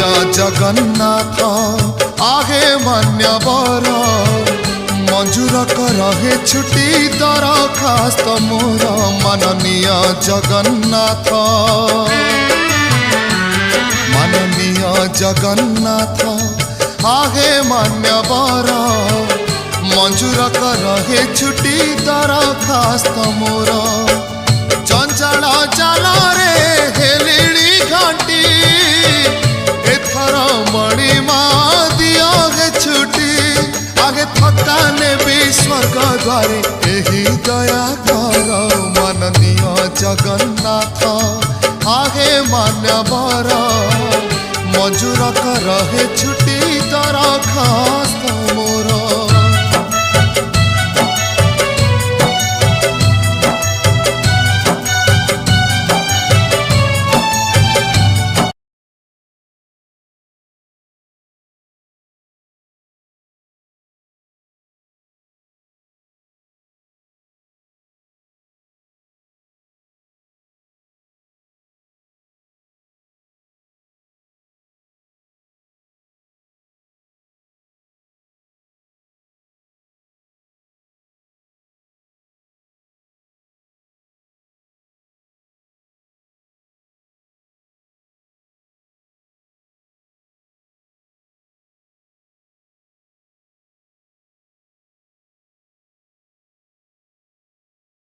माननीय जगन्नाथ आगे मान्यवर मंजूर रहे छुट्टी दरखास्त मोर माननीय जगन्नाथ माननीय जगन्नाथ आगे मान्यवर मंजूर रहे छुट्टी दरखास्त मोर चंचल जाल रे हेलिणी घंटी एथर मणिमा दिया गे छुट्टी आगे थका ने भी स्वर्ग द्वारे यही दया कर माननीय जगन्नाथ आगे मान्यवर मंजूर रहे छुट्टी दरखास्त